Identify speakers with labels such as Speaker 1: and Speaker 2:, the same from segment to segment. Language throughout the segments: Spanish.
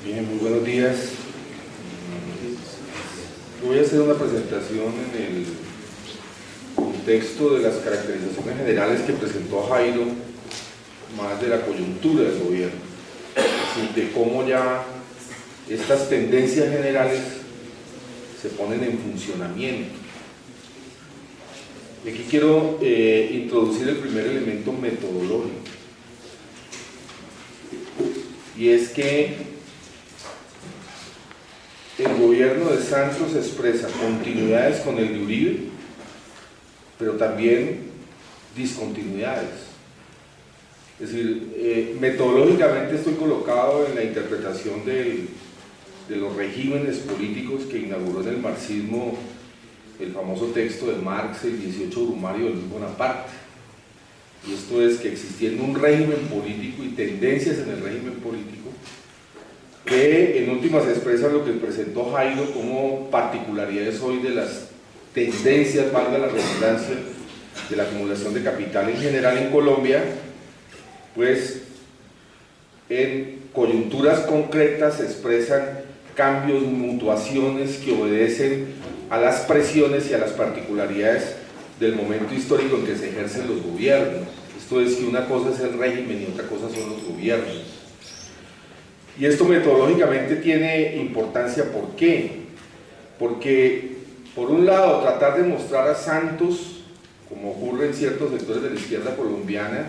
Speaker 1: Bien, muy buenos días. Voy a hacer una presentación en el contexto de las caracterizaciones generales que presentó Jairo, más de la coyuntura del gobierno, de cómo ya estas tendencias generales se ponen en funcionamiento. Y aquí quiero introducir el primer elemento metodológico, y es que el gobierno de Santos expresa continuidades con el de Uribe, pero también discontinuidades. Es decir, metodológicamente estoy colocado en la interpretación de los regímenes políticos que inauguró en el marxismo el famoso texto de Marx, el 18 Brumario de Luis Bonaparte. Y esto es que existiendo un régimen político y tendencias en el régimen político, que en últimas expresa lo que presentó Jairo como particularidades hoy de las tendencias, valga la redundancia, de la acumulación de capital en general en Colombia, pues en coyunturas concretas se expresan cambios, mutuaciones que obedecen a las presiones y a las particularidades del momento histórico en que se ejercen los gobiernos. Esto es que una cosa es el régimen y otra cosa son los gobiernos. Y esto metodológicamente tiene importancia. ¿Por qué? Porque, por un lado, tratar de mostrar a Santos, como ocurre en ciertos sectores de la izquierda colombiana,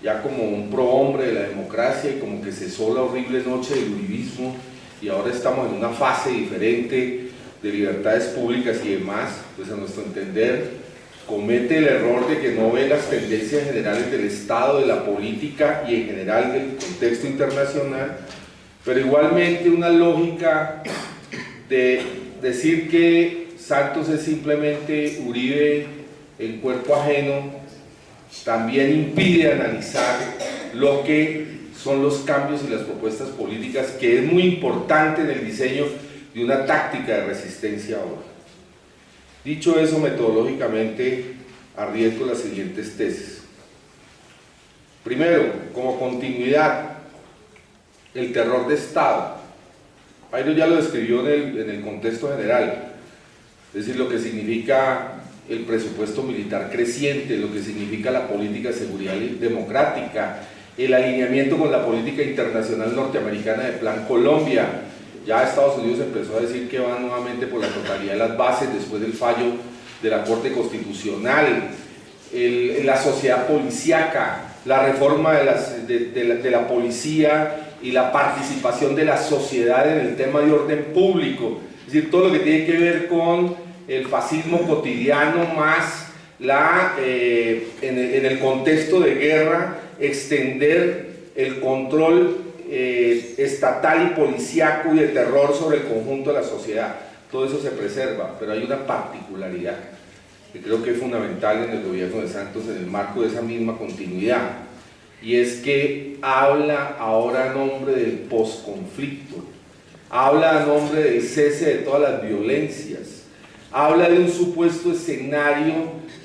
Speaker 1: ya como un prohombre de la democracia y como que cesó la horrible noche del uribismo y ahora estamos en una fase diferente de libertades públicas y demás, pues a nuestro entender comete el error de que no ve las tendencias generales del Estado, de la política y en general del contexto internacional, pero igualmente una lógica de decir que Santos es simplemente Uribe en cuerpo ajeno, también impide analizar lo que son los cambios y las propuestas políticas, que es muy importante en el diseño de una táctica de resistencia ahora. Dicho eso, metodológicamente arriesgo las siguientes tesis. Primero, como continuidad, el terror de Estado. Jairo ya lo describió en el contexto general, es decir, lo que significa el presupuesto militar creciente, lo que significa la política de seguridad democrática, el alineamiento con la política internacional norteamericana de Plan Colombia. Ya Estados Unidos empezó a decir que va nuevamente por la totalidad de las bases después del fallo de la Corte Constitucional, la sociedad policíaca, la reforma de la policía y la participación de la sociedad en el tema de orden público, es decir, todo lo que tiene que ver con el fascismo cotidiano más en el contexto de guerra, extender el control estatal y policíaco y de terror sobre el conjunto de la sociedad. Todo eso se preserva, pero hay una particularidad que creo que es fundamental en el gobierno de Santos en el marco de esa misma continuidad, y es que habla ahora a nombre del posconflicto, habla a nombre del cese de todas las violencias, habla de un supuesto escenario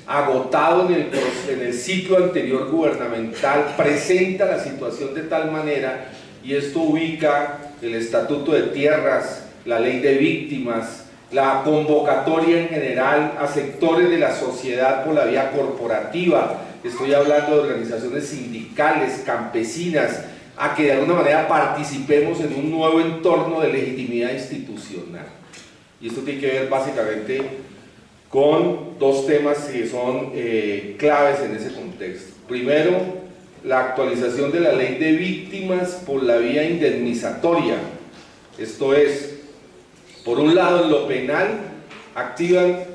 Speaker 1: agotado en el ciclo anterior gubernamental, presenta la situación de tal manera, y esto ubica el Estatuto de Tierras, la Ley de Víctimas, la convocatoria en general a sectores de la sociedad por la vía corporativa, estoy hablando de organizaciones sindicales, campesinas, a que de alguna manera participemos en un nuevo entorno de legitimidad institucional. Y esto tiene que ver básicamente con dos temas que son claves en ese contexto. Primero, la actualización de la Ley de Víctimas por la vía indemnizatoria. Esto es, por un lado, en lo penal, activan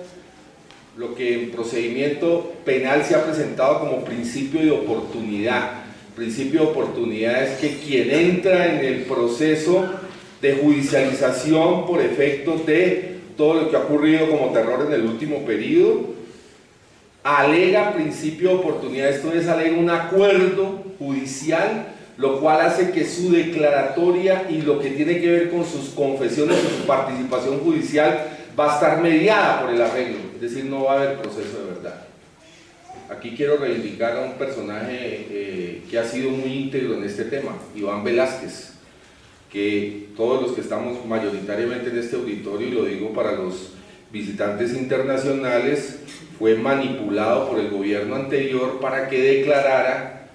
Speaker 1: lo que en procedimiento penal se ha presentado como principio de oportunidad. Principio de oportunidad es que quien entra en el proceso de judicialización por efectos de todo lo que ha ocurrido como terror en el último periodo, alega principio de oportunidad, esto es, alega un acuerdo judicial, lo cual hace que su declaratoria y lo que tiene que ver con sus confesiones y su participación judicial va a estar mediada por el arreglo, es decir, no va a haber proceso de verdad. Aquí quiero reivindicar a un personaje que ha sido muy íntegro en este tema, Iván Velázquez. que todos los que estamos mayoritariamente en este auditorio, y lo digo para los visitantes internacionales, fue manipulado por el gobierno anterior para que declarara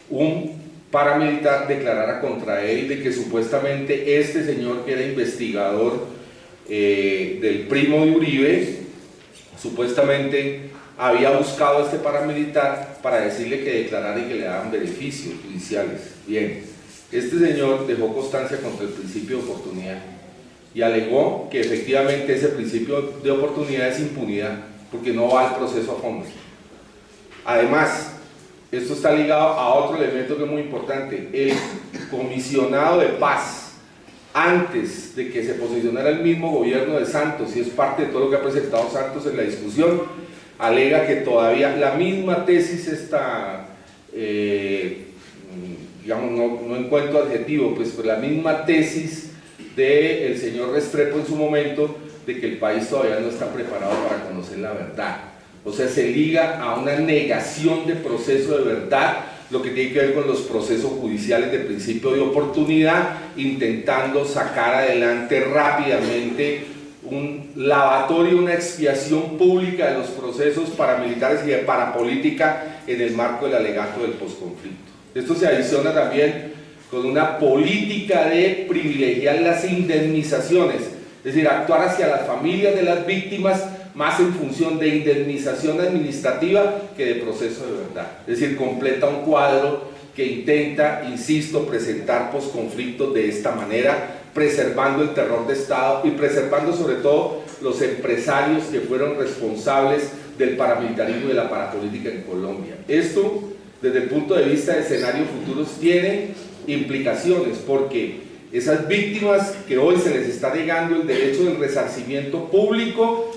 Speaker 1: un paramilitar, declarara contra él de que supuestamente este señor, que era investigador del primo de Uribe, supuestamente había buscado a este paramilitar para decirle que declarara y que le daban beneficios judiciales. Bien, este señor dejó constancia contra el principio de oportunidad y alegó que efectivamente ese principio de oportunidad es impunidad, porque no va al proceso a fondo. Además, esto está ligado a otro elemento que es muy importante: el comisionado de paz, antes de que se posicionara el mismo gobierno de Santos, y es parte de todo lo que ha presentado Santos en la discusión, alega que todavía la misma tesis está, digamos, no encuentro adjetivo, pues la misma tesis del señor Restrepo en su momento, de que el país todavía no está preparado para conocer la verdad. O sea, se liga a una negación de proceso de verdad, lo que tiene que ver con los procesos judiciales de principio de oportunidad, intentando sacar adelante rápidamente un lavatorio, una expiación pública de los procesos paramilitares y de parapolítica en el marco del alegato del posconflicto. Esto se adiciona también con una política de privilegiar las indemnizaciones, es decir, actuar hacia las familias de las víctimas más en función de indemnización administrativa que de proceso de verdad. Es decir, completa un cuadro que intenta, insisto, presentar posconflictos de esta manera, preservando el terror de Estado y preservando sobre todo los empresarios que fueron responsables del paramilitarismo y de la parapolítica en Colombia. Esto, desde el punto de vista de escenarios futuros, tiene implicaciones, porque esas víctimas que hoy se les está negando el derecho del resarcimiento público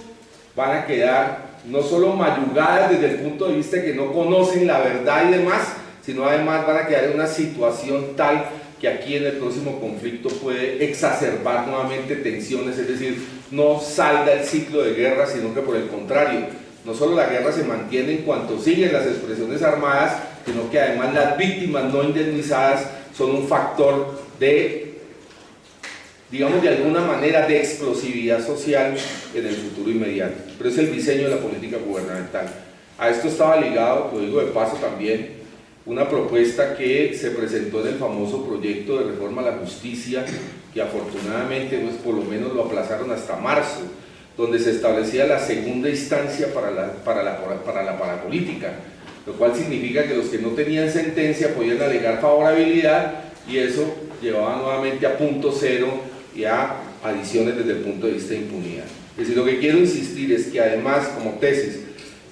Speaker 1: van a quedar no solo mayugadas desde el punto de vista de que no conocen la verdad y demás, sino además van a quedar en una situación tal que aquí en el próximo conflicto puede exacerbar nuevamente tensiones, es decir, no salga el ciclo de guerra, sino que por el contrario, no solo la guerra se mantiene en cuanto siguen las expresiones armadas, sino que además las víctimas no indemnizadas son un factor de, digamos, de alguna manera de explosividad social en el futuro inmediato. Pero es el diseño de la política gubernamental. A esto estaba ligado, lo digo de paso también, una propuesta que se presentó en el famoso proyecto de reforma a la justicia, que afortunadamente pues por lo menos lo aplazaron hasta marzo, donde se establecía la segunda instancia para la parapolítica, lo cual significa que los que no tenían sentencia podían alegar favorabilidad, y eso llevaba nuevamente a punto cero y a adiciones desde el punto de vista de impunidad. Es decir, lo que quiero insistir es que además, como tesis,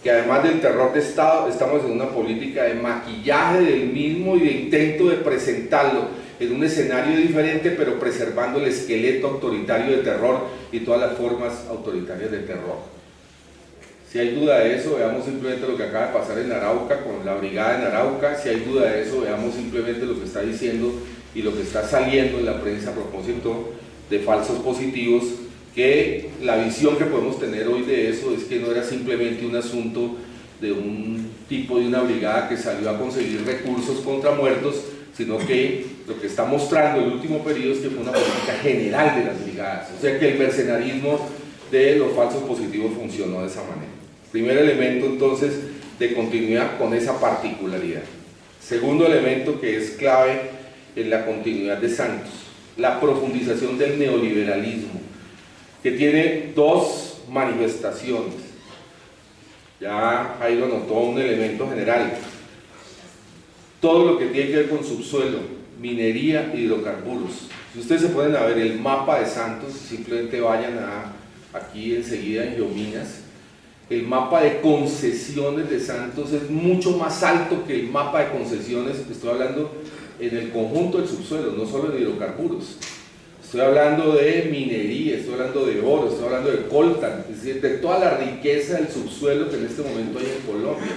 Speaker 1: que además del terror de Estado, estamos en una política de maquillaje del mismo y de intento de presentarlo en un escenario diferente, pero preservando el esqueleto autoritario de terror y todas las formas autoritarias de terror. Si hay duda de eso, veamos simplemente lo que acaba de pasar en Arauca, con la brigada en Arauca. Si hay duda de eso, veamos simplemente lo que está diciendo y lo que está saliendo en la prensa a propósito de falsos positivos, que la visión que podemos tener hoy de eso es que no era simplemente un asunto de un tipo de una brigada que salió a conseguir recursos contra muertos, sino que lo que está mostrando el último periodo es que fue una política general de las brigadas, o sea que el mercenarismo de los falsos positivos funcionó de esa manera. Primer elemento entonces de continuidad con esa particularidad. Segundo elemento que es clave en la continuidad de Santos, la profundización del neoliberalismo, que tiene dos manifestaciones. Ya ahí lo anotó un elemento general. Todo lo que tiene que ver con subsuelo, minería, hidrocarburos. Si ustedes se pueden ver el mapa de Santos, simplemente vayan aquí enseguida en Geominas, el mapa de concesiones de Santos es mucho más alto que el mapa de concesiones, estoy hablando en el conjunto del subsuelo, no solo de hidrocarburos. Estoy hablando de minería, estoy hablando de oro, estoy hablando de coltan, es decir, de toda la riqueza del subsuelo que en este momento hay en Colombia.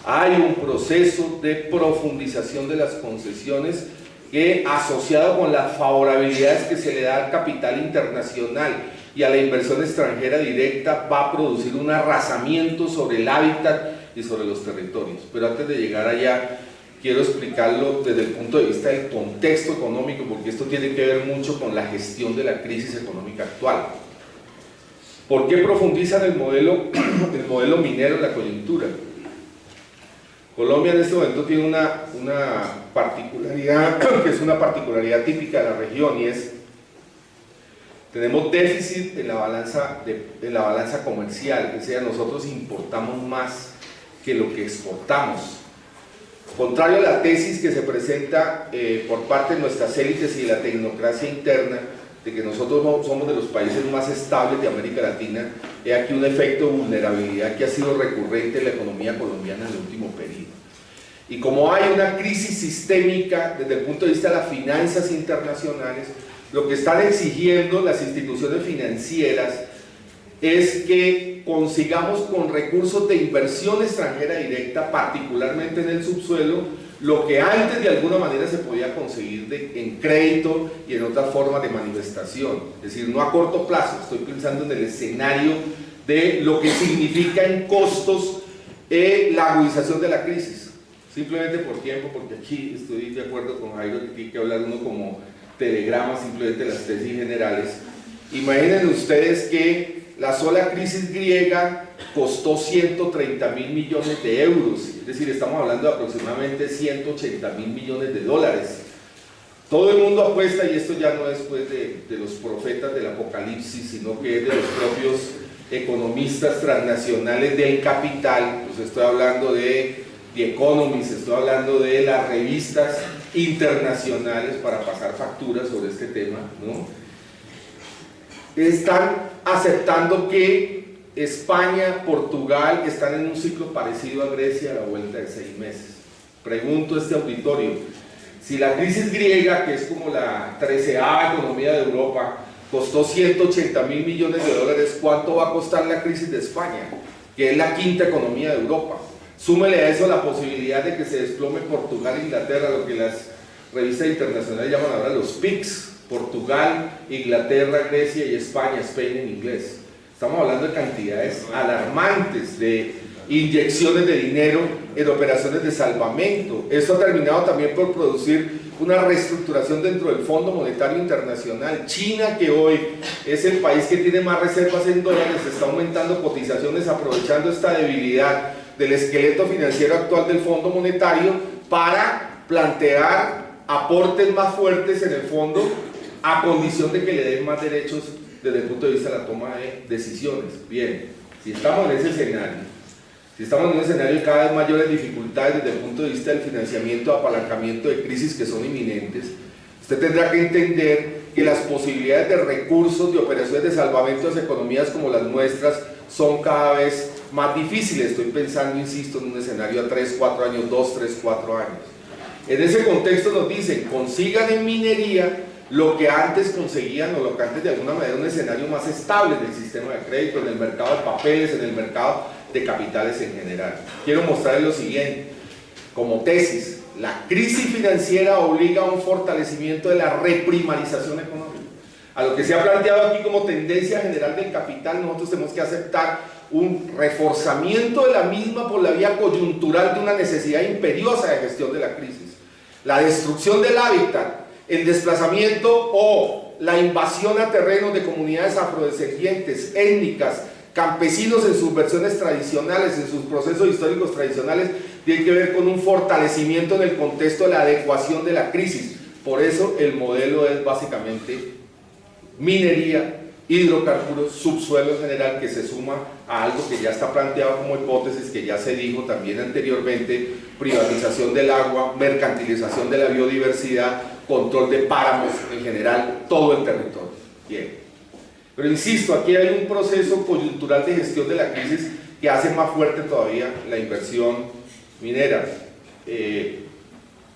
Speaker 1: Hay un proceso de profundización de las concesiones que, asociado con las favorabilidades que se le da al capital internacional y a la inversión extranjera directa, va a producir un arrasamiento sobre el hábitat y sobre los territorios. Pero antes de llegar allá, quiero explicarlo desde el punto de vista del contexto económico, porque esto tiene que ver mucho con la gestión de la crisis económica actual. ¿Por qué profundizan el modelo minero en la coyuntura? Colombia en este momento tiene una particularidad, que es una particularidad típica de la región, y es tenemos déficit en la balanza comercial, es decir, nosotros importamos más que lo que exportamos. Contrario a la tesis que se presenta por parte de nuestras élites y de la tecnocracia interna, de que nosotros somos de los países más estables de América Latina, he aquí un efecto de vulnerabilidad que ha sido recurrente en la economía colombiana en el último periodo. Y como hay una crisis sistémica desde el punto de vista de las finanzas internacionales, lo que están exigiendo las instituciones financieras es que consigamos con recursos de inversión extranjera directa, particularmente en el subsuelo, lo que antes de alguna manera se podía conseguir en crédito y en otras formas de manifestación. Es decir, no a corto plazo, estoy pensando en el escenario de lo que significa en costos la agudización de la crisis. Simplemente por tiempo, porque aquí estoy de acuerdo con Jairo que tiene que hablar uno como telegrama, simplemente las tesis generales. Imaginen ustedes que la sola crisis griega costó 130.000 millones de euros, es decir, estamos hablando de aproximadamente 180.000 millones de dólares. Todo el mundo apuesta, y esto ya no es pues de los profetas del apocalipsis, sino que es de los propios economistas transnacionales del capital. Pues estoy hablando de The Economist, estoy hablando de las revistas internacionales para pasar facturas sobre este tema, ¿no? Están aceptando que España, Portugal están en un ciclo parecido a Grecia a la vuelta de 6 meses. Pregunto a este auditorio, si la crisis griega, que es como la 13ª economía de Europa, costó 180.000 millones de dólares, ¿cuánto va a costar la crisis de España, que es la 5ª economía de Europa? Súmele a eso la posibilidad de que se desplome Portugal e Inglaterra, lo que las revistas internacionales llaman ahora los PICs, Portugal, Inglaterra, Grecia y España, Spain en inglés. Estamos hablando de cantidades alarmantes de inyecciones de dinero en operaciones de salvamento. Esto ha terminado también por producir una reestructuración dentro del Fondo Monetario Internacional. China, que hoy es el país que tiene más reservas en dólares, está aumentando cotizaciones aprovechando esta debilidad del esqueleto financiero actual del Fondo Monetario para plantear aportes más fuertes en el fondo a condición de que le den más derechos desde el punto de vista de la toma de decisiones. Bien, si estamos en ese escenario de cada vez mayores dificultades desde el punto de vista del financiamiento, apalancamiento de crisis que son inminentes, usted tendrá que entender que las posibilidades de recursos de operaciones de salvamento de las economías como las nuestras son cada vez más difíciles. Estoy pensando, insisto, en un escenario a 3, 4 años, 2, 3, 4 años. En ese contexto nos dicen, consigan en minería lo que antes conseguían, o lo que antes de alguna manera un escenario más estable del sistema de crédito, en el mercado de papeles, en el mercado de capitales en general. Quiero mostrarles lo siguiente, como tesis: la crisis financiera obliga a un fortalecimiento de la reprimarización económica. A lo que se ha planteado aquí como tendencia general del capital, nosotros tenemos que aceptar un reforzamiento de la misma por la vía coyuntural de una necesidad imperiosa de gestión de la crisis. La destrucción del hábitat, el desplazamiento o la invasión a terrenos de comunidades afrodescendientes, étnicas, campesinos en sus versiones tradicionales, en sus procesos históricos tradicionales, tiene que ver con un fortalecimiento en el contexto de la adecuación de la crisis. Por eso el modelo es básicamente minería, hidrocarburos, subsuelo en general, que se suma a algo que ya está planteado como hipótesis, que ya se dijo también anteriormente: privatización del agua, mercantilización de la biodiversidad, control de páramos, en general, todo el territorio. Bien. Pero insisto, aquí hay un proceso coyuntural de gestión de la crisis que hace más fuerte todavía la inversión minera.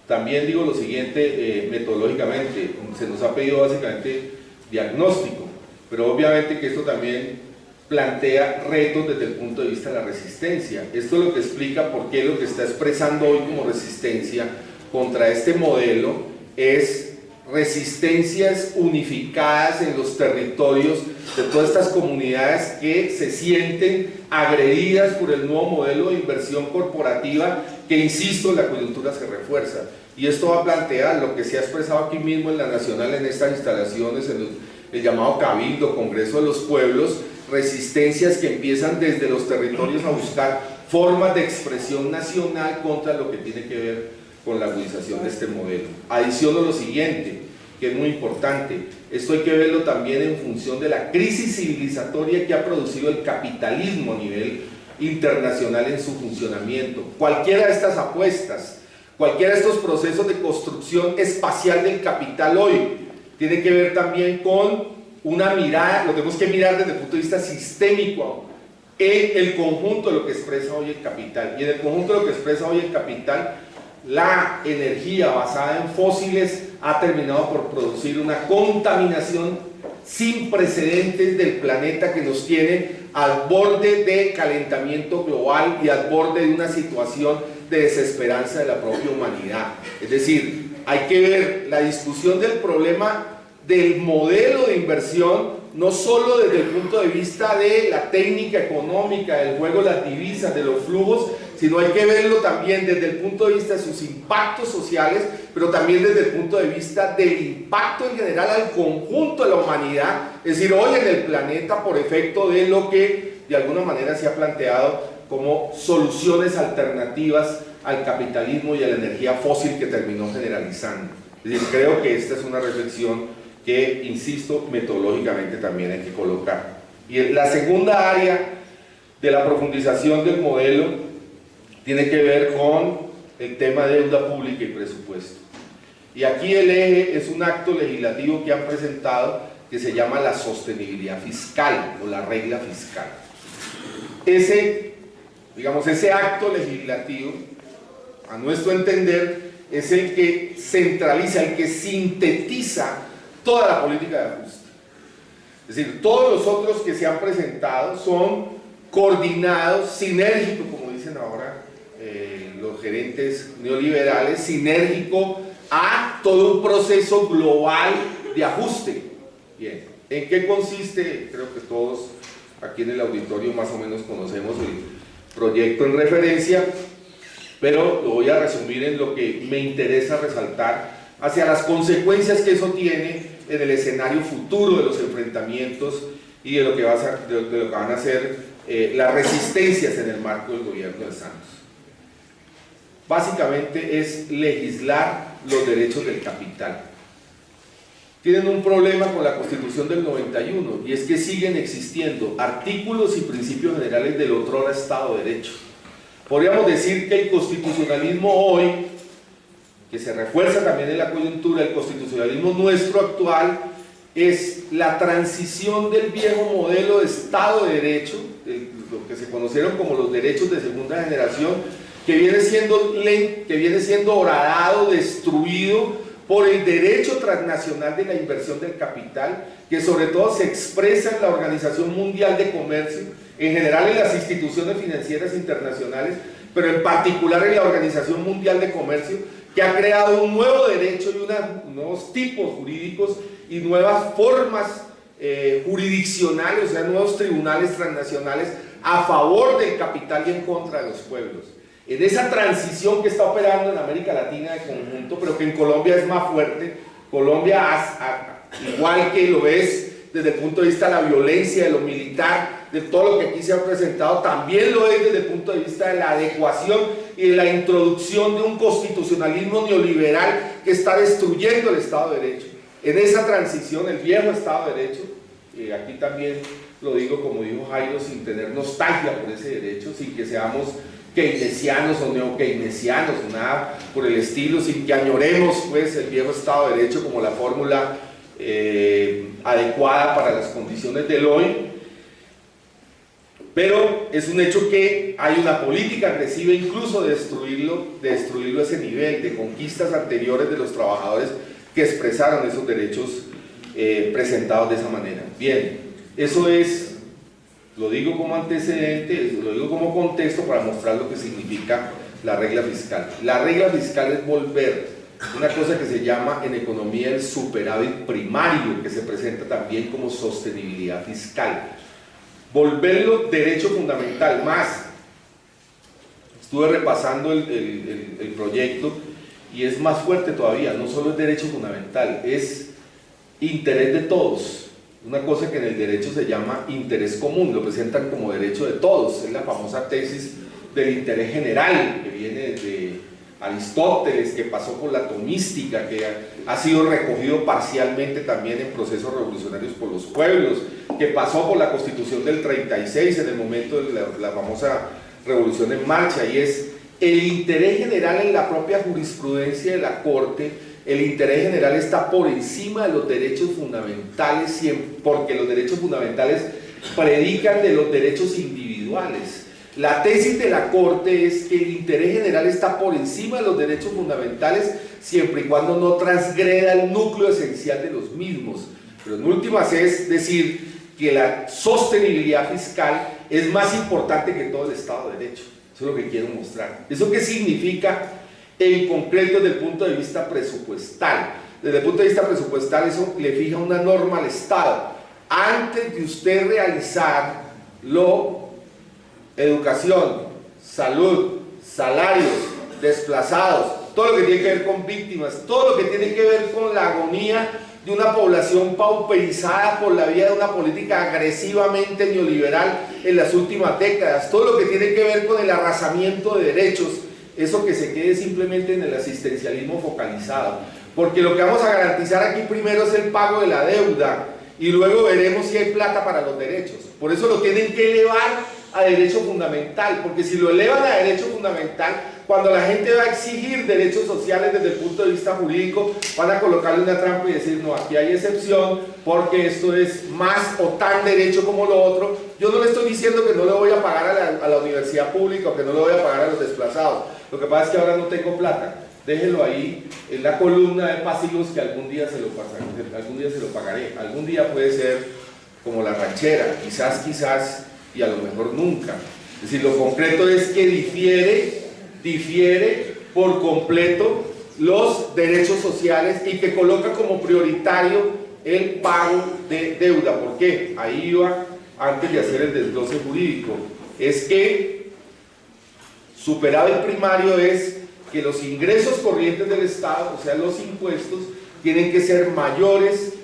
Speaker 1: También digo lo siguiente, metodológicamente, se nos ha pedido básicamente diagnóstico, pero obviamente que esto también plantea retos desde el punto de vista de la resistencia. Esto es lo que explica por qué lo que está expresando hoy como resistencia contra este modelo es resistencias unificadas en los territorios de todas estas comunidades que se sienten agredidas por el nuevo modelo de inversión corporativa que, insisto, la coyuntura coyuntura se refuerza. Y esto va a plantear lo que se ha expresado aquí mismo en la Nacional, en estas instalaciones, en el llamado Cabildo, Congreso de los Pueblos, resistencias que empiezan desde los territorios a buscar formas de expresión nacional contra lo que tiene que ver con la agudización de este modelo. Adiciono lo siguiente, que es muy importante, esto hay que verlo también en función de la crisis civilizatoria que ha producido el capitalismo a nivel internacional en su funcionamiento. Cualquiera de estas apuestas, cualquiera de estos procesos de construcción espacial del capital hoy, tiene que ver también con una mirada, lo tenemos que mirar desde el punto de vista sistémico, en el conjunto de lo que expresa hoy el capital. Y en el conjunto de lo que expresa hoy el capital, la energía basada en fósiles ha terminado por producir una contaminación sin precedentes del planeta que nos tiene al borde de calentamiento global y al borde de una situación de desesperanza de la propia humanidad. Es decir, hay que ver la discusión del problema del modelo de inversión no solo desde el punto de vista de la técnica económica, del juego de las divisas, de los flujos, sino hay que verlo también desde el punto de vista de sus impactos sociales, pero también desde el punto de vista del impacto en general al conjunto de la humanidad, es decir, hoy en el planeta por efecto de lo que de alguna manera se ha planteado como soluciones alternativas al capitalismo y a la energía fósil que terminó generalizando. Es decir, creo que esta es una reflexión que, insisto, metodológicamente también hay que colocar. Y la segunda área de la profundización del modelo tiene que ver con el tema de deuda pública y presupuesto. Y aquí el eje es un acto legislativo que han presentado que se llama la sostenibilidad fiscal o la regla fiscal. Ese acto legislativo, a nuestro entender, es el que centraliza, el que sintetiza toda la política de ajuste. Es decir, todos los otros que se han presentado son coordinados, sinérgicos, como dicen ahora los gerentes neoliberales, sinérgico a todo un proceso global de ajuste. Bien, ¿en qué consiste? Creo que todos aquí en el auditorio más o menos conocemos el proyecto en referencia, pero lo voy a resumir en lo que me interesa resaltar hacia las consecuencias que eso tiene en el escenario futuro de los enfrentamientos y de lo que, de lo que van a ser las resistencias en el marco del gobierno de Santos. Básicamente es legislar los derechos del capital. Tienen un problema con la Constitución del 91 y es que siguen existiendo artículos y principios generales del otrora Estado de Derecho. Podríamos decir que el constitucionalismo hoy, que se refuerza también en la coyuntura, el constitucionalismo nuestro actual, es la transición del viejo modelo de Estado de Derecho, lo que se conocieron como los derechos de segunda generación, que viene siendo horadado, destruido por el derecho transnacional de la inversión del capital, que sobre todo se expresa en la Organización Mundial de Comercio, en general en las instituciones financieras internacionales, pero en particular en la Organización Mundial de Comercio, que ha creado un nuevo derecho y nuevos tipos jurídicos y nuevas formas jurisdiccionales, o sea, nuevos tribunales transnacionales a favor del capital y en contra de los pueblos. En esa transición que está operando en América Latina de conjunto, pero que en Colombia es más fuerte, Colombia, igual que lo es desde el punto de vista de la violencia, de lo militar, de todo lo que aquí se ha presentado, también lo es desde el punto de vista de la adecuación y de la introducción de un constitucionalismo neoliberal que está destruyendo el Estado de Derecho. En esa transición, el viejo Estado de Derecho, aquí también lo digo como dijo Jairo, sin tener nostalgia por ese derecho, sin que seamos keynesianos o neo-keynesianos, nada por el estilo, sin que añoremos pues el viejo Estado de Derecho como la fórmula adecuada para las condiciones del hoy, pero es un hecho que hay una política agresiva incluso de destruirlo a ese nivel, de conquistas anteriores de los trabajadores que expresaron esos derechos presentados de esa manera. Bien, eso es, lo digo como antecedente, lo digo como contexto para mostrar lo que significa la regla fiscal. La regla fiscal es volver una cosa que se llama en economía el superávit primario, que se presenta también como sostenibilidad fiscal. Volverlo derecho fundamental, más Estuve repasando el proyecto y es más fuerte todavía, no solo es derecho fundamental, es interés de todos. Una cosa que en el derecho se llama interés común, lo presentan como derecho de todos, es la famosa tesis del interés general, que viene de Aristóteles, que pasó por la tomística, que ha sido recogido parcialmente también en procesos revolucionarios por los pueblos, que pasó por la Constitución del 36 en el momento de la famosa Revolución en Marcha, y es el interés general en la propia jurisprudencia de la Corte. El interés general está por encima de los derechos fundamentales, porque los derechos fundamentales predican de los derechos individuales. La tesis de la Corte es que el interés general está por encima de los derechos fundamentales siempre y cuando no transgreda el núcleo esencial de los mismos. Pero en últimas es decir que la sostenibilidad fiscal es más importante que todo el Estado de Derecho. Eso es lo que quiero mostrar. ¿Eso qué significa en concreto desde el punto de vista presupuestal? Desde el punto de vista presupuestal, eso le fija una norma al Estado. Antes de usted realizar educación, salud, salarios, desplazados, todo lo que tiene que ver con víctimas, todo lo que tiene que ver con la agonía de una población pauperizada por la vía de una política agresivamente neoliberal en las últimas décadas, todo lo que tiene que ver con el arrasamiento de derechos, eso que se quede simplemente en el asistencialismo focalizado, porque lo que vamos a garantizar aquí primero es el pago de la deuda y luego veremos si hay plata para los derechos. Por eso lo tienen que elevar a derecho fundamental, porque si lo elevan a derecho fundamental, cuando la gente va a exigir derechos sociales desde el punto de vista jurídico, van a colocarle una trampa y decir, no, aquí hay excepción, porque esto es más o tan derecho como lo otro. Yo no le estoy diciendo que no le voy a pagar a la universidad pública o que no le voy a pagar a los desplazados, lo que pasa es que ahora no tengo plata. Déjelo ahí en la columna de pasivos que algún día se lo pagaré, algún día puede ser como la ranchera, quizás y a lo mejor nunca. Es decir, lo concreto es que difiere por completo los derechos sociales y que coloca como prioritario el pago de deuda. ¿Por qué? Ahí iba antes de hacer el desglose jurídico. Es que superávit primario es que los ingresos corrientes del Estado, o sea los impuestos, tienen que ser mayores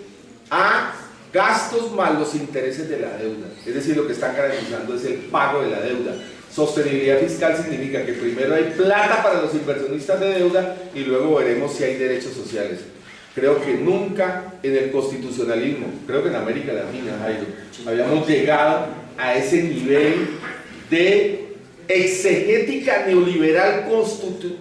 Speaker 1: a gastos más los intereses de la deuda. Es decir, lo que están garantizando es el pago de la deuda. Sostenibilidad fiscal significa que primero hay plata para los inversionistas de deuda y luego veremos si hay derechos sociales. Creo que nunca en el constitucionalismo, creo que en América Latina, Jairo, habíamos llegado a ese nivel de exegética neoliberal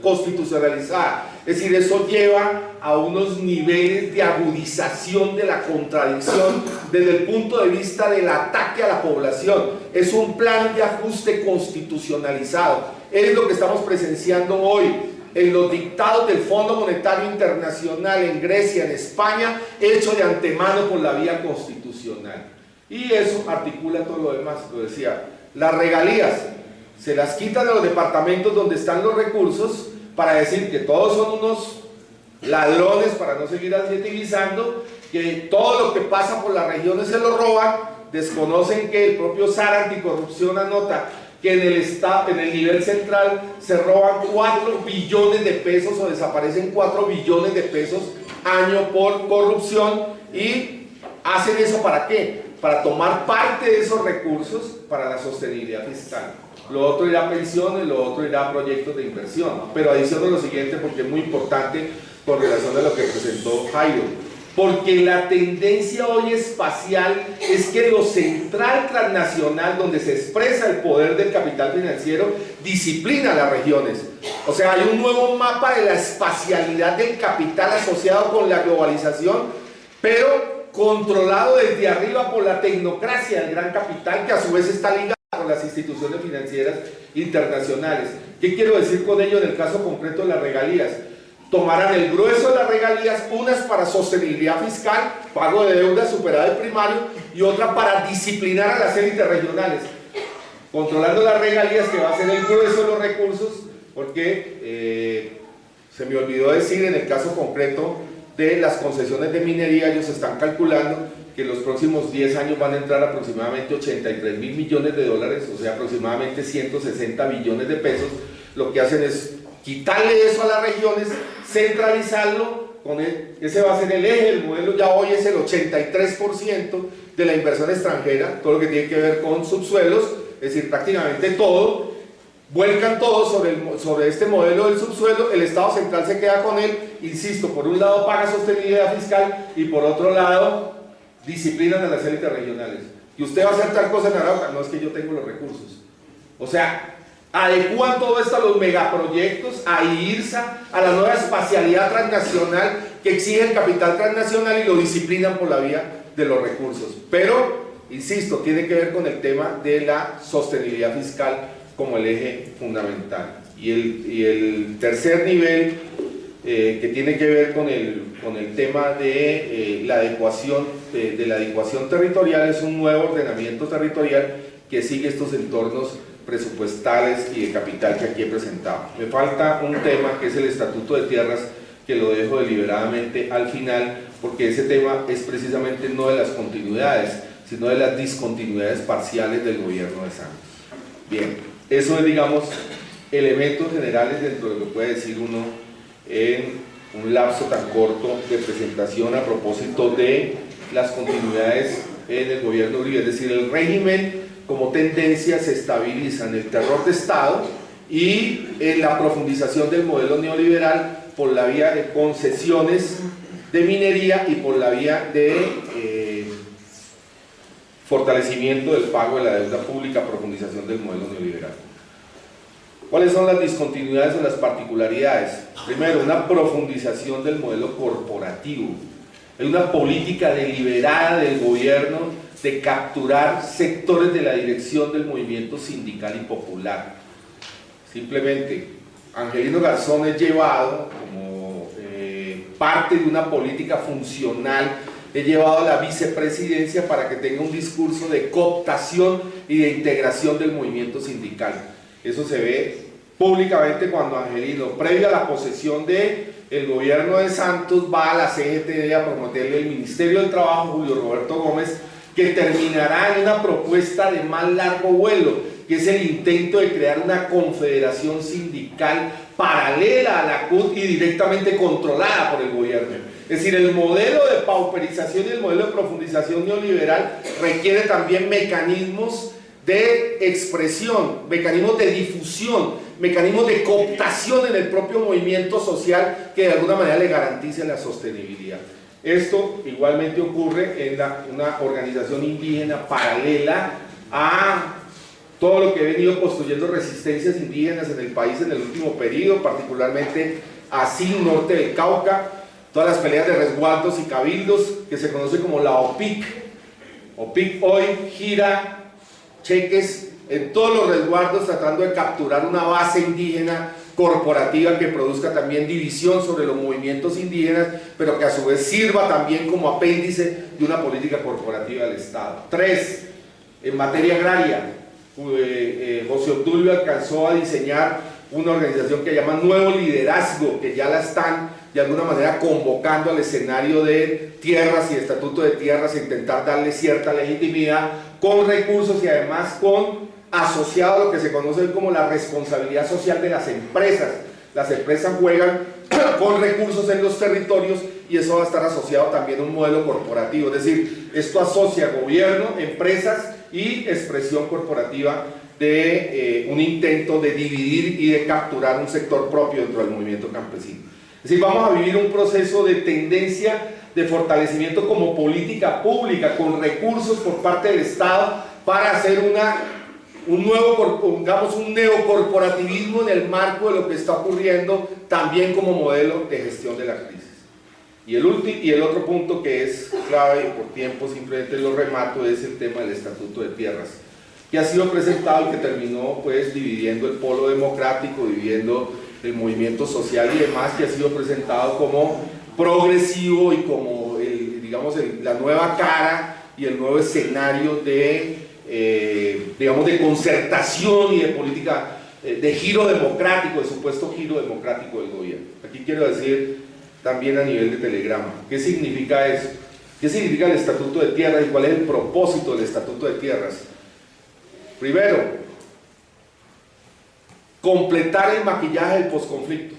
Speaker 1: constitucionalizada. Es decir, eso lleva a unos niveles de agudización de la contradicción desde el punto de vista del ataque a la población. Es un plan de ajuste constitucionalizado. Es lo que estamos presenciando hoy en los dictados del Fondo Monetario Internacional en Grecia, en España, hecho de antemano por la vía constitucional. Y eso articula todo lo demás. Lo decía, las regalías se las quitan a los departamentos donde están los recursos para decir que todos son unos ladrones, para no seguir adjetivizando, que todo lo que pasa por las regiones se lo roban. Desconocen que el propio SAR Anticorrupción anota que en el Estado, en el nivel central, se roban 4 billones de pesos o desaparecen 4 billones de pesos año por corrupción. ¿Y hacen eso para qué? Para tomar parte de esos recursos para la sostenibilidad fiscal. Lo otro irá a pensiones, lo otro irá a proyectos de inversión. Pero adiciono lo siguiente porque es muy importante con relación a lo que presentó Jairo. Porque la tendencia hoy espacial es que lo central transnacional, donde se expresa el poder del capital financiero, disciplina a las regiones. O sea, hay un nuevo mapa de la espacialidad del capital asociado con la globalización, pero controlado desde arriba por la tecnocracia del gran capital, que a su vez está ligado con las instituciones financieras internacionales. ¿Qué quiero decir con ello en el caso concreto de las regalías? Tomarán el grueso de las regalías, unas para sostenibilidad fiscal, pago de deuda, superávit primario, y otra para disciplinar a las élites regionales, controlando las regalías, que va a ser el grueso de los recursos, porque se me olvidó decir en el caso concreto de las concesiones de minería, ellos están calculando que en los próximos 10 años van a entrar aproximadamente 83.000 millones de dólares, o sea, aproximadamente 160 billones de pesos, lo que hacen es quitarle eso a las regiones, centralizarlo, ese va a ser el eje. El modelo ya hoy es el 83% de la inversión extranjera, todo lo que tiene que ver con subsuelos, es decir, prácticamente todo, vuelcan todo sobre este modelo del subsuelo. El Estado central se queda con él, insisto, por un lado paga sostenibilidad fiscal y por otro lado disciplinan a las élites regionales. Y usted va a hacer tal cosa en Arauca, no, es que yo tengo los recursos. O sea, adecúan todo esto a los megaproyectos, a IRSA, a la nueva espacialidad transnacional que exige el capital transnacional, y lo disciplinan por la vía de los recursos. Pero, insisto, tiene que ver con el tema de la sostenibilidad fiscal como el eje fundamental. Y el tercer nivel, que tiene que ver con el tema de la adecuación territorial, es un nuevo ordenamiento territorial que sigue estos entornos presupuestales y de capital que aquí he presentado. Me falta un tema que es el Estatuto de Tierras, que lo dejo deliberadamente al final, porque ese tema es precisamente no de las continuidades, sino de las discontinuidades parciales del gobierno de Santos. Bien, eso es, digamos, elementos generales dentro de lo que puede decir uno en un lapso tan corto de presentación a propósito de las continuidades en el gobierno Uribe. Es decir, el régimen como tendencia se estabiliza en el terror de Estado y en la profundización del modelo neoliberal por la vía de concesiones de minería y por la vía de fortalecimiento del pago de la deuda pública, profundización del modelo neoliberal. ¿Cuáles son las discontinuidades o las particularidades? Primero, una profundización del modelo corporativo. Hay una política deliberada del gobierno de capturar sectores de la dirección del movimiento sindical y popular. Simplemente, Angelino Garzón es llevado como parte de una política funcional, es llevado a la vicepresidencia para que tenga un discurso de cooptación y de integración del movimiento sindical. Eso se ve públicamente cuando Angelino, previo a la posesión del gobierno de Santos, va a la CGT a promoverle el Ministerio del Trabajo, Julio Roberto Gómez, que terminará en una propuesta de más largo vuelo, que es el intento de crear una confederación sindical paralela a la CUT y directamente controlada por el gobierno. Es decir, el modelo de pauperización y el modelo de profundización neoliberal requiere también mecanismos de expresión, mecanismos de difusión, mecanismos de cooptación en el propio movimiento social que de alguna manera le garantice la sostenibilidad. Esto igualmente ocurre en una organización indígena paralela a todo lo que he venido construyendo resistencias indígenas en el país en el último periodo, particularmente así norte del Cauca, todas las peleas de resguardos y cabildos que se conoce como la OPIC. OPIC hoy gira cheques en todos los resguardos tratando de capturar una base indígena corporativa que produzca también división sobre los movimientos indígenas, pero que a su vez sirva también como apéndice de una política corporativa del Estado. 3. En materia agraria, José Obdulio alcanzó a diseñar una organización que llama Nuevo Liderazgo, que ya la están de alguna manera convocando al escenario de tierras y estatuto de tierras e intentar darle cierta legitimidad con recursos y además asociado a lo que se conoce como la responsabilidad social de las empresas. Las empresas juegan con recursos en los territorios y eso va a estar asociado también a un modelo corporativo, es decir, esto asocia gobierno, empresas y expresión corporativa de un intento de dividir y de capturar un sector propio dentro del movimiento campesino. Es decir, vamos a vivir un proceso de tendencia de fortalecimiento como política pública, con recursos por parte del Estado para hacer un neocorporativismo en el marco de lo que está ocurriendo también como modelo de gestión de la crisis. Y el otro punto que es clave, y por tiempo simplemente lo remato, es el tema del Estatuto de Tierras, que ha sido presentado y que terminó pues dividiendo el polo democrático, dividiendo el movimiento social y demás, que ha sido presentado como progresivo y como la nueva cara y el nuevo escenario de concertación y de política de giro democrático, de supuesto giro democrático del gobierno. Aquí quiero decir también a nivel de telegrama, ¿qué significa eso? ¿Qué significa el Estatuto de Tierras y cuál es el propósito del Estatuto de Tierras? Primero, completar el maquillaje del posconflicto.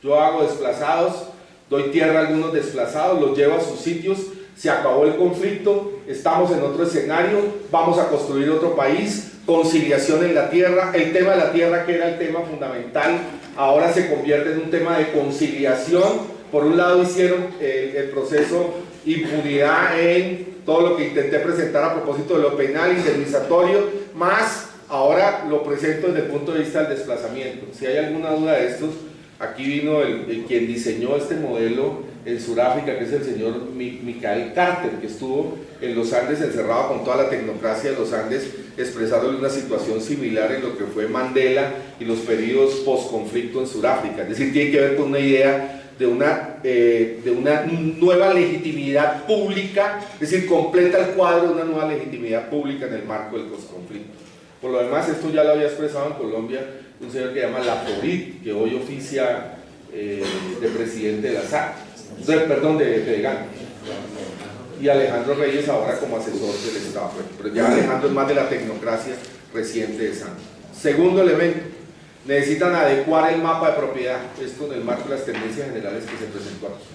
Speaker 1: Yo hago desplazados, doy tierra a algunos desplazados, los llevo a sus sitios, se acabó el conflicto, estamos en otro escenario, vamos a construir otro país, conciliación en la tierra, el tema de la tierra que era el tema fundamental, ahora se convierte en un tema de conciliación. Por un lado hicieron el proceso impunidad en todo lo que intenté presentar a propósito de lo penal, indemnizatorio, más ahora lo presento desde el punto de vista del desplazamiento. Si hay alguna duda de estos, aquí vino quien diseñó este modelo en Sudáfrica, que es el señor Michael Carter, que estuvo en los Andes encerrado con toda la tecnocracia de los Andes, expresándole una situación similar en lo que fue Mandela y los periodos post-conflicto en Sudáfrica. Es decir, tiene que ver con una idea de una nueva legitimidad pública, es decir, completa el cuadro de una nueva legitimidad pública en el marco del post-conflicto. Por lo demás, esto ya lo había expresado en Colombia un señor que se llama Laforit, que hoy oficia de presidente de la SAC, perdón, de Gana, y Alejandro Reyes ahora como asesor del Estado, pero ya Alejandro es más de la tecnocracia reciente de Santos. Segundo elemento, necesitan adecuar el mapa de propiedad, esto en el marco de las tendencias generales que se presentó aquí.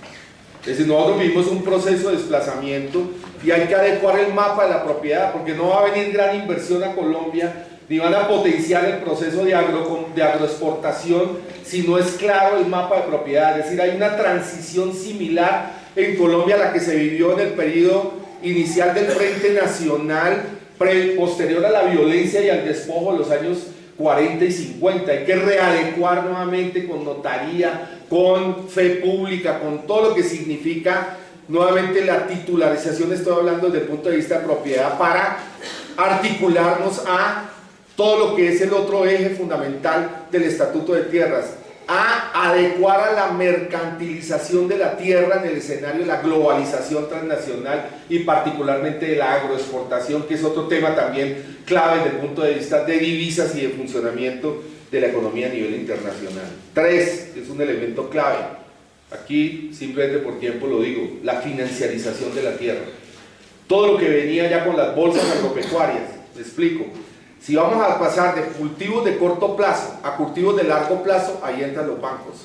Speaker 1: Es decir, nosotros vivimos un proceso de desplazamiento y hay que adecuar el mapa de la propiedad, porque no va a venir gran inversión a Colombia, ni van a potenciar el proceso de agroexportación si no es claro el mapa de propiedad. Es decir, hay una transición similar en Colombia a la que se vivió en el periodo inicial del Frente Nacional, posterior a la violencia y al despojo de los años 40 y 50, hay que readecuar nuevamente con notaría, con fe pública, con todo lo que significa nuevamente la titularización, estoy hablando desde el punto de vista de propiedad, para articularnos a todo lo que es el otro eje fundamental del Estatuto de Tierras, a adecuar a la mercantilización de la tierra en el escenario de la globalización transnacional y particularmente de la agroexportación, que es otro tema también clave desde el punto de vista de divisas y de funcionamiento de la economía a nivel internacional. 3, que es un elemento clave, aquí simplemente por tiempo lo digo, la financiarización de la tierra. Todo lo que venía ya con las bolsas agropecuarias, me explico. Si vamos a pasar de cultivos de corto plazo a cultivos de largo plazo, ahí entran los bancos.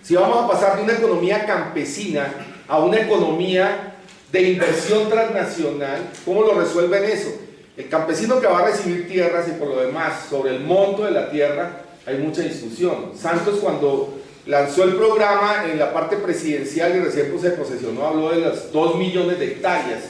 Speaker 1: Si vamos a pasar de una economía campesina a una economía de inversión transnacional, ¿cómo lo resuelven eso? El campesino que va a recibir tierras y por lo demás, sobre el monto de la tierra, hay mucha discusión. Santos, cuando lanzó el programa en la parte presidencial y recién se posesionó, habló de las 2 millones de hectáreas.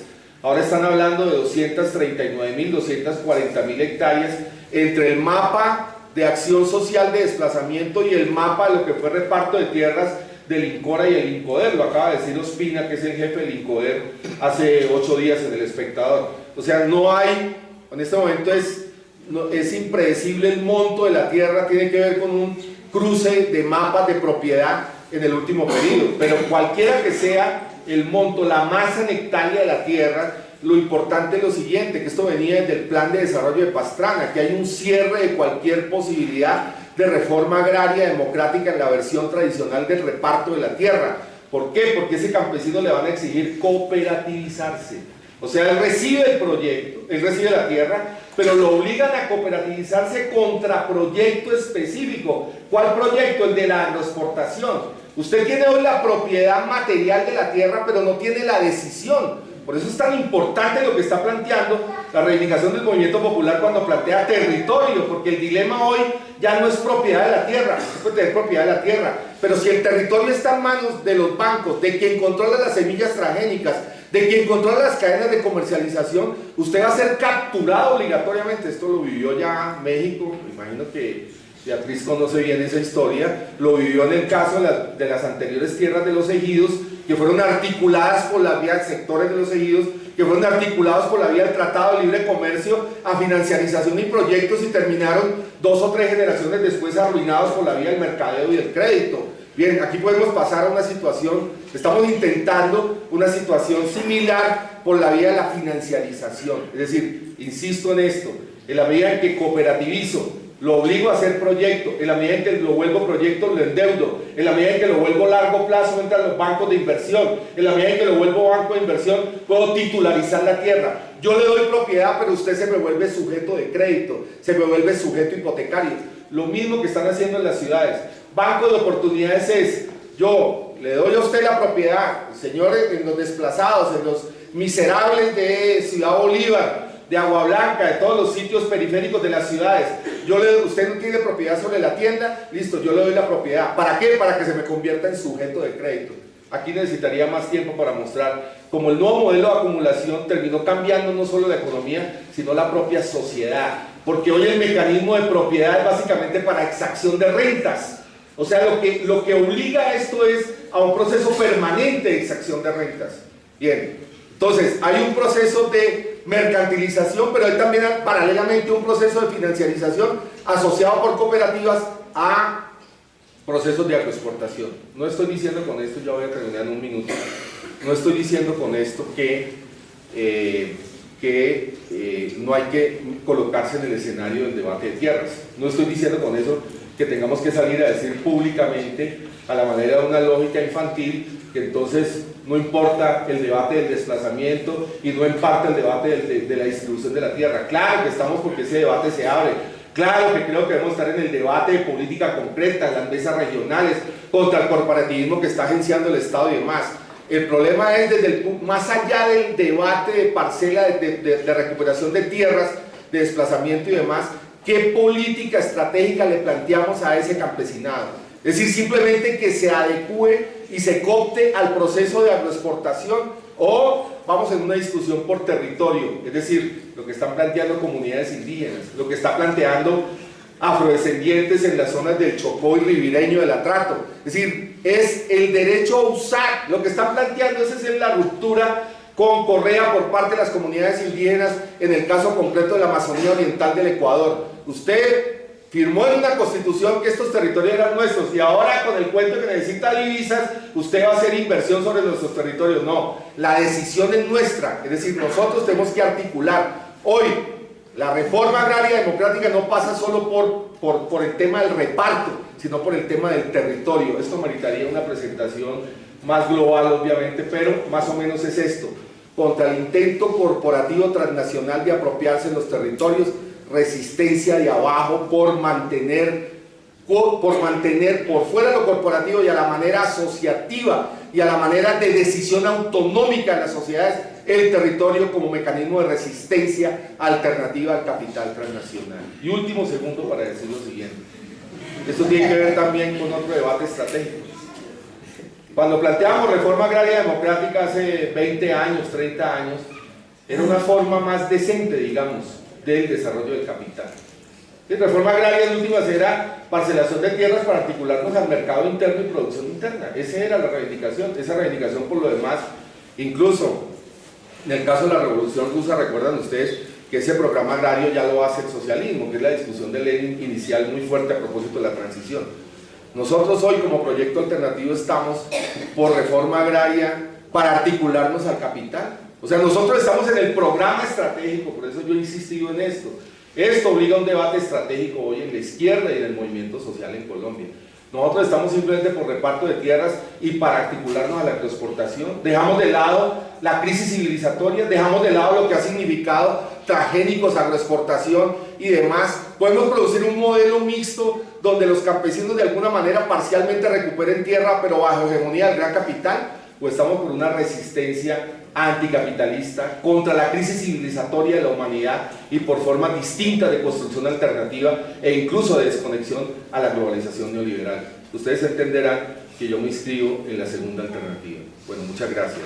Speaker 1: Ahora están hablando de 239.000, 240.000 hectáreas, entre el mapa de acción social de desplazamiento y el mapa de lo que fue reparto de tierras del INCORA y el INCODER. Lo acaba de decir Ospina, que es el jefe del INCODER, hace 8 días en El Espectador. O sea, no hay, en este momento es impredecible el monto de la tierra, tiene que ver con un cruce de mapas de propiedad en el último periodo, pero cualquiera que sea el monto, la masa en hectárea de la tierra, lo importante es lo siguiente, que esto venía desde el plan de desarrollo de Pastrana, que hay un cierre de cualquier posibilidad de reforma agraria democrática en la versión tradicional del reparto de la tierra. ¿Por qué? Porque a ese campesino le van a exigir cooperativizarse. O sea, él recibe el proyecto, él recibe la tierra, pero lo obligan a cooperativizarse contra proyecto específico. ¿Cuál proyecto? El de la agroexportación. Usted tiene hoy la propiedad material de la tierra, pero no tiene la decisión. Por eso es tan importante lo que está planteando la reivindicación del movimiento popular cuando plantea territorio, porque el dilema hoy ya no es propiedad de la tierra, usted puede tener propiedad de la tierra, pero si el territorio está en manos de los bancos, de quien controla las semillas transgénicas, de quien controla las cadenas de comercialización, usted va a ser capturado obligatoriamente. Esto lo vivió ya México, me imagino que Beatriz conoce bien esa historia, lo vivió en el caso de las anteriores tierras de los ejidos, que fueron articuladas por la vía de sectores de los ejidos, que fueron articulados por la vía del Tratado de Libre Comercio a financiarización y proyectos y terminaron 2 o 3 generaciones después arruinados por la vía del mercadeo y del crédito. Bien, aquí podemos pasar a una situación, estamos intentando una situación similar por la vía de la financiarización, es decir, insisto en esto, en la medida en que cooperativizo, lo obligo a hacer proyecto, en la medida en que lo vuelvo proyecto lo endeudo, en la medida en que lo vuelvo largo plazo entran los bancos de inversión, en la medida en que lo vuelvo banco de inversión puedo titularizar la tierra. Yo le doy propiedad, pero usted se me vuelve sujeto de crédito, se me vuelve sujeto hipotecario. lo mismo que están haciendo en las ciudades. Banco de oportunidades es, yo le doy a usted la propiedad, señores, en los desplazados, en los miserables de Ciudad Bolívar, de Agua Blanca, de todos los sitios periféricos de las ciudades. Usted no tiene propiedad sobre la tienda, listo, yo le doy la propiedad. ¿Para qué? Para que se me convierta en sujeto de crédito. Aquí necesitaría más tiempo para mostrar cómo el nuevo modelo de acumulación terminó cambiando no solo la economía, sino la propia sociedad. Porque hoy el mecanismo de propiedad es básicamente para exacción de rentas. O sea, lo que obliga a esto es a un proceso permanente de exacción de rentas. Bien, entonces hay un proceso de mercantilización, pero hay también paralelamente un proceso de financiarización asociado por cooperativas a procesos de agroexportación. No estoy diciendo con esto, ya voy a terminar en un minuto, no estoy diciendo con esto que no hay que colocarse en el escenario del debate de tierras. No estoy diciendo con eso que tengamos que salir a decir públicamente, a la manera de una lógica infantil, que entonces no importa el debate del desplazamiento y no importa el debate de la distribución de la tierra. Claro que estamos porque ese debate se abre. Claro que creo que debemos estar en el debate de política concreta, en las mesas regionales, contra el corporativismo que está agenciando el Estado y demás. El problema es más allá del debate de parcela, de recuperación de tierras, de desplazamiento y demás, ¿qué política estratégica le planteamos a ese campesinado? Es decir, simplemente que se adecue y se coopte al proceso de agroexportación, o vamos en una discusión por territorio, es decir, lo que están planteando comunidades indígenas, lo que está planteando afrodescendientes en las zonas del Chocó y ribereño del Atrato. Es decir, es el derecho a usar, lo que están planteando es la ruptura con Correa por parte de las comunidades indígenas en el caso concreto de la Amazonía Oriental del Ecuador. Usted firmó en una constitución que estos territorios eran nuestros y ahora con el cuento que necesita divisas, usted va a hacer inversión sobre nuestros territorios. No, la decisión es nuestra, es decir, nosotros tenemos que articular. Hoy, la reforma agraria democrática no pasa solo por el tema del reparto, sino por el tema del territorio. Esto meritaría una presentación más global, obviamente, pero más o menos es esto. Contra el intento corporativo transnacional de apropiarse de los territorios, resistencia de abajo por mantener por fuera de lo corporativo y a la manera asociativa y a la manera de decisión autonómica en las sociedades, el territorio como mecanismo de resistencia alternativa al capital transnacional. Y último segundo para decir lo siguiente. Esto tiene que ver también con otro debate estratégico. Cuando planteamos reforma agraria democrática hace 20 años, 30 años, era una forma más decente, digamos, del desarrollo del capital. La reforma agraria en últimas era parcelación de tierras para articularnos al mercado interno y producción interna. Esa era la reivindicación. Esa reivindicación, por lo demás, incluso en el caso de la Revolución Rusa, recuerdan ustedes que ese programa agrario ya lo hace el socialismo, que es la discusión de Lenin inicial muy fuerte a propósito de la transición. Nosotros hoy como proyecto alternativo estamos por reforma agraria para articularnos al capital. O sea, nosotros estamos en el programa estratégico, por eso yo he insistido en esto. Esto obliga a un debate estratégico hoy en la izquierda y en el movimiento social en Colombia. Nosotros estamos simplemente por reparto de tierras y para articularnos a la agroexportación. Dejamos de lado la crisis civilizatoria, dejamos de lado lo que ha significado transgénicos, agroexportación y demás. Podemos producir un modelo mixto donde los campesinos de alguna manera parcialmente recuperen tierra, pero bajo hegemonía del gran capital, o estamos por una resistencia anticapitalista contra la crisis civilizatoria de la humanidad y por formas distintas de construcción alternativa e incluso de desconexión a la globalización neoliberal. Ustedes entenderán que yo me inscribo en la segunda alternativa. Bueno, muchas gracias.